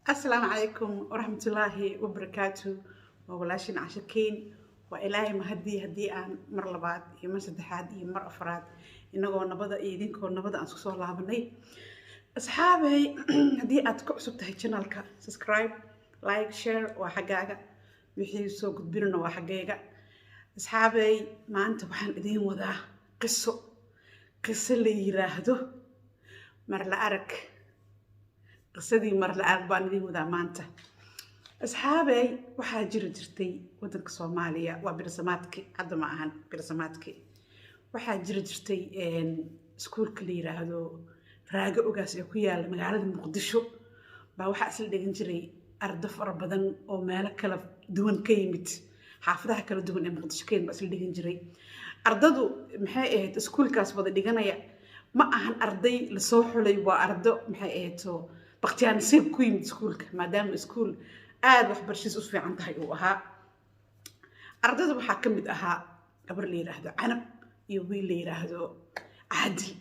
السلام عليكم ورحمة الله وبركاته. وولاشين عشاكين وإلهي مهدي هدي أن مر لبعض يمر سدحاد يمر أفراد إنه نبض إيدينكو نبض أن سكسو الله بني أصحابي هدي أتكو سبتها channelك سبسكرايب لايك شير وحقاقة وحي سو قدبيرنا وحقاقة أصحابي ما أنت بحن إدين وذا قصة اللي يراهدو مر لأرك قصدي مر لأرك بان إدين وذا ما أنت أصحابي waxaa jiri jirtay wadanka Soomaaliya waa birasamaadkii hadda ma ahan birasamaadkii waxaa jiri jirtay iskuulka la yiraahdo raaga ogaas ee ku yaala magaalada Muqdisho baa waxa asal dhigan jiray arday fara badan oo meelo kala duwan ka yimid xaafadaha kala duwan ee Muqdisho ka yimid asal dhigan jiray ardadu maxay ahayd iskuulkaas wada dhiganaya ma ahan arday la soo xulay waa ardo maxay ahayd baqtiyaan nasiib ku yimid iskuulka maadaama iskuul aad wax barashiis u fiican tahay uu ahaa ardayda waxaa ka mid ahaa gabar la yiraahdo Canab iyo wiil la yiraahdo Caadil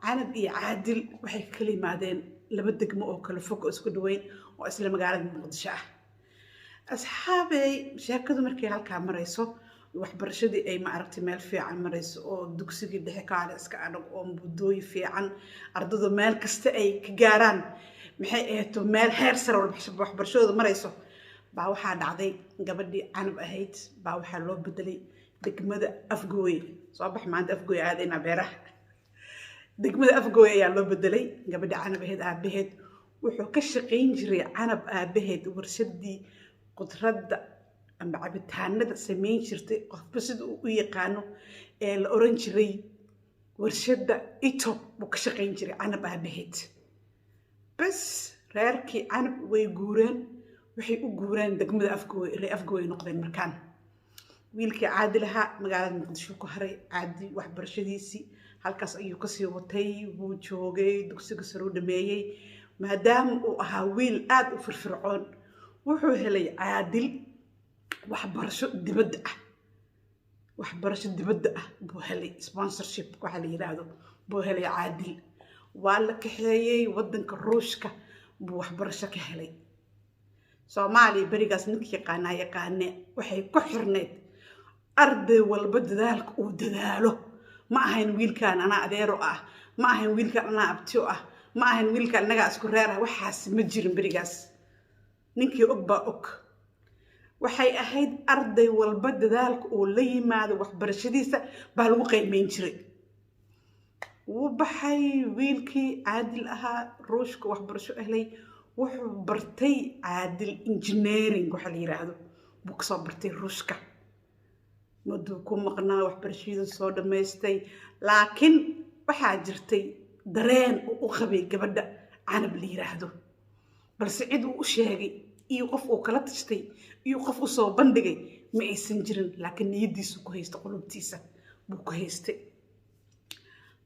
Canab iyo Caadil waxay ka kala yimaadeen laba degmo oo kala fog oo isku dhaweyn oo isla magaalada Muqdisho ah asxaabay sheekadu markay halka marayso waxbarashadii ay ma aragtay meel fiican marayso oo dugsiga dhexe kaale iska adag oo mudooy fiican ardaydu meel kasta ay ka gaaraan maxay ahayd meel heer sare waxbarashadooda marayso baa waxaa dhacday gabadhii Canab ahayd baa waxaa loo bedelay degmada Afgooy soo bax maanta Afgooy aadayna beeraha degmada Afgooy ayaa loo bedelay gabadhii Canab ahayd aabaheed wuxuu ka shaqeyn jiray Canab aabaheed warshadii qudradda ama cabitaanada sameyn jirtay qofba sida uu u yaqaano ee la oran jiray warshadda Itop buu ka shaqeyn jiray Canab aabaheed bas reerkii Canab way guureen waxay u guureen degmada Afgooy Afgooy noqdeen markaan wiilkii Caadil ahaa magaalada Muqdisho ku haray Caadi waxbarashadiisii halkaas ayuu ka sii watay wuu joogay dugsiga sare u dhameeyay maadaama uu ahaa wiil aad u firfircoon wuxuu helay Caadil waxbarasho dibadda ah buu helay sponsorship waxa la yiraahdo buu helay Caadil waa la kaxeeyay wadanka Ruushka buu waxbarasho ka helay Soomaaliya barigaas ninkii yaqaane waxay ku xirneed arday walba dadaalka uu dadaalo ma ahayn wiilkaan ana adeero ah ma ahayn wiilkaan ana abtiyo ah ma ahayn wiilkaan anaga isku reer ah waxaas ma jirin barigaas ninkii og baa og waxay ahayd arday walba dadaalka uu la yimaado waxbarashadiisa baa lagu qiimeyn jiray wuu baxay wiilkii Caadil ahaa Ruushka waxbarasho ahlay wuxuu bartay Caadil engineering waxa la yiraahdo buu ka soo bartay Ruushka maduu ku maqnaa waxbarashadiisa soo dhameystay laakiin waxaa jirtay dareen uu qabay gabadha Canab la yiraahdo balse cid uu sheegay iyo qof uu kala tashtay iyo qof uu soo bandhigay ma aysan jirin laakiin niyadiisu ku haysto qulubtiisa buu ku haystay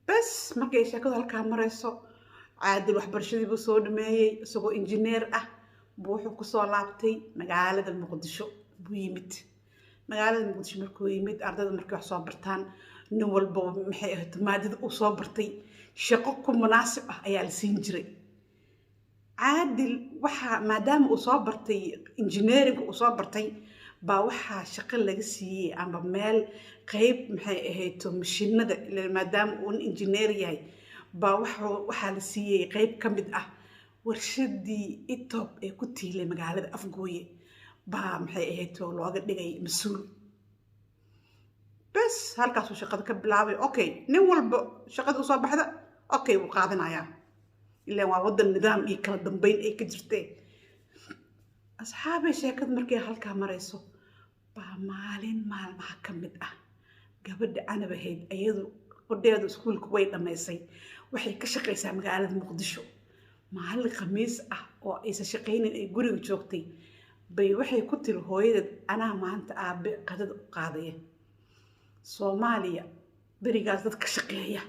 bas markay sheekadu halka marayso Caadil waxbarashadii buu soo dhameeyay isagoo engineer ah buu wuxuu ku soo laabtay magaalada Muqdisho buu yimid magaalada Muqdisho markuu yimid ardayda markay wax soo bartaan nin walba maxay ahayd maadada uu soo bartay shaqo ku munaasib ah ayaa la siin jiray Caadil waxa maadaama uu soo bartay engineering uu soo bartay baa waxa shaqo laga siiyay ama meel qayb maxay ahayd mashiinada maadaama uu engineer yahay baa waxa la siiyay qayb kamid ah warshadii Itop ee ku tiilay magaalada Afgooy baa maxay ahayd looga dhigay mas'uul bas halkaas uu shaqada ka bilaabay okay nin walba shaqada u soo baxda okay wuu qaadanayaa ilaa waa wadan nidaam iyo kala dambeyn ay ka jirtay asxaabay sheekad markay halka marayso baa maalin maalmaha kamid ah gabadha Canab ahayd ayadu qodeedu iskuulka way dhameysay waxay ka shaqeysaa magaalada Muqdisho maalin khamiis ah oo ay shaqeyneen ay guriga joogtay bay waxay ku tiri hooyadeed anaa maanta aabe qadada u qaadaya Soomaaliya barigaas dad ka shaqeeya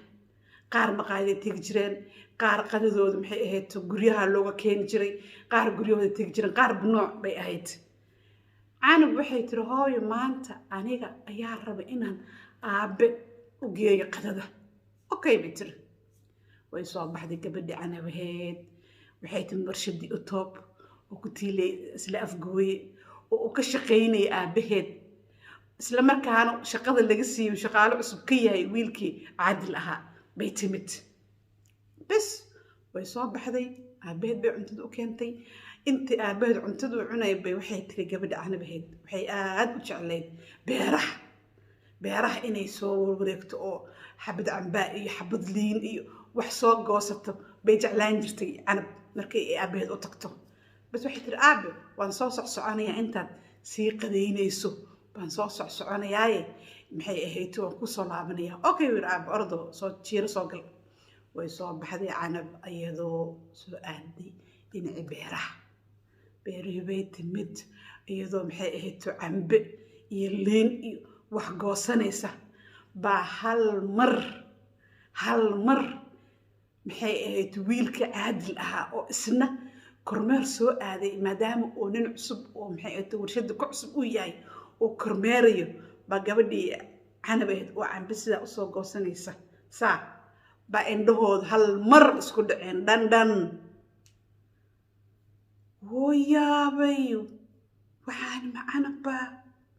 qaar maqaayad tagi jireen qaar qadadooda maxay ahayd guryaha looga keen jiray qaar guryahooda tagi jireen qaar nooc bay ahayd Canab waxay tiri hooyo maanta aniga ayaa raba inaan aabe u geeyo qadada okay bitir way soo baxday gabadhii Canab ahayd waxay tiri warshadii Itop وكتيلي إسلا أفجوي وكشقيني أبهد إسلا مركانو شقاد اللي قسي وشقالو عصبكية ويلكي عادلها بيتمت بس ويصاب بحذي أبهد بعنتدو كنتي أنت أبهد عنتدو عناي بوحي تري قبل أنا بهد وحي وجعلين beeraha inay soo wareegto oo xabad camba iyo xabad liin iyo wax soo goosato bay jeclaan jirtay canab markay aabaheed u tagto bas waxay tiri aabe waan soo socsoconayaa intaad sii qadeynayso baan soo socsoconayaaye maxay ahayd waan ku soo laabanayaa okay wir aabe ordo soo jiiro soo gal way soo baxday canab iyadoo soo aaday dhinaca beerihii bay timid iyadoo maxay ahayd cambe iyo liin iyo wax goosanaysa baa hal mar maxay ahayd wiilka caadil ahaa oo isna kormeer soo aaday maadaama uu nin cusub oo maxay ahayd warshada ku cusub u yahay oo kormeerayo baa gabadhii canab ahayd oo cambe sidaa usoo goosanaysa saa baa indhahood hal mar isku dhaceen dhandhan wuu yaabay waxaan macanaba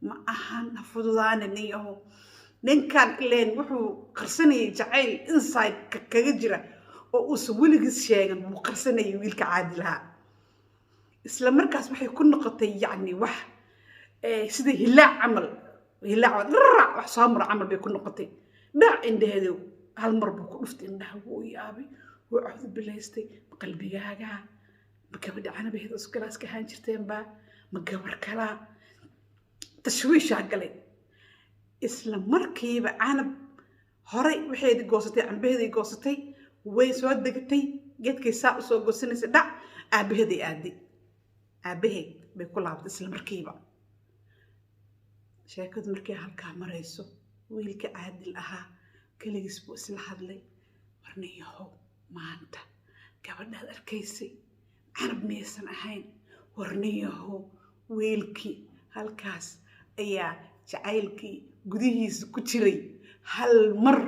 ma ahan afududaan niyaho ninkan ileen wuxuu qarsanayay jacayl inside kaga jira oo uu weligiis sheegan wuu qarsanayay wiilka caadilaha isla markaas waxay ku noqotay yacni wax sida hilaac camal hilaac wax soo mar camal bay ku noqotay dhac indhaheedu hal mar buu ku dhuftay indhaha wuu yaabay wuu cawd bilaystay qalbigaaga ma gabadha canabaheeda isku galaas ka haan jirteen baa ma gabar kala تشويش عقلي إسلام مركب عنب هراي وحيد قصتي عن بهذي قصتي ويسود دقتي جت كيساء سو قصني سدع أبهذي أدي أبهي بكل عبد إسلام مركبة شاكد مركب هالكاميرا يسو ويلك عادل أها كل يسبوع سلحد لي ورنيه ما أنت قبل هذا الكيسي عنب ميسن أهين ورنيه ويلكي هالكاس ayaa jacaylkii gudihiisa ku jiray hal mar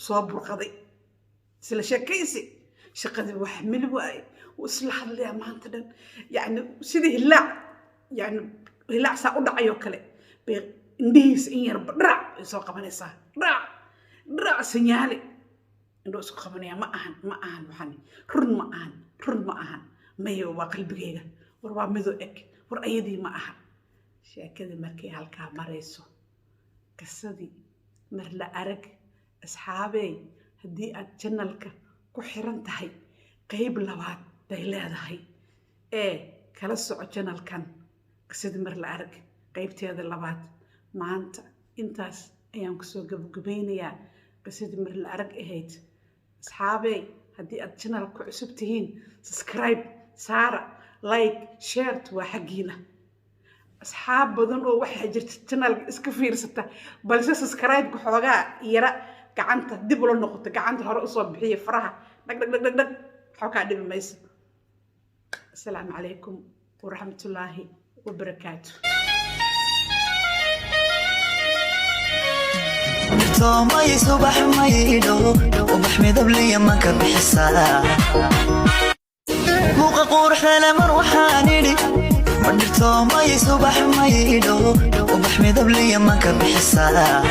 soo burqaday isla sheekaysi shaqadii wax mil waay isla hadlaya maanta dhan yani sidii hilaac yani hilaac saa u dhacayo kale bay indhihiisa in yar badhac ay soo qabanaysaa dhac sanyaale indhoo isku qabanaya ma ahan waxaan run ma ahan mayo waa qalbigayga war waa midoo eg war ayadii ma ahan sheekada markay halkaa marayso qisadii mar la arag asxaabey haddii aad channelka ku xiran tahay qayb labaad bay leedahay kala soco channelkan qisadii mar la arag qaybteeda labaad maanta intaas ayaan kusoo gabagabeynayaa qisadii mar la arag ahayd asxaabey haddii aad channelka ku cusub tihiin subscribe saara like share waa xaggiina أصحاب بدن أو واحد جرت channel إسك فيرسته بل سبسكرايب كحوجا يرى كعنته دبل النقطة كعنته هرقص بحية فرها دق حكى دب ميس السلام عليكم ورحمة الله وبركاته توما يصبح ما يدو وبحمد بلي ما كبحسها موق قورح لمروحاني توما يصبح ما يدو وبحمد بلي ما كبحسها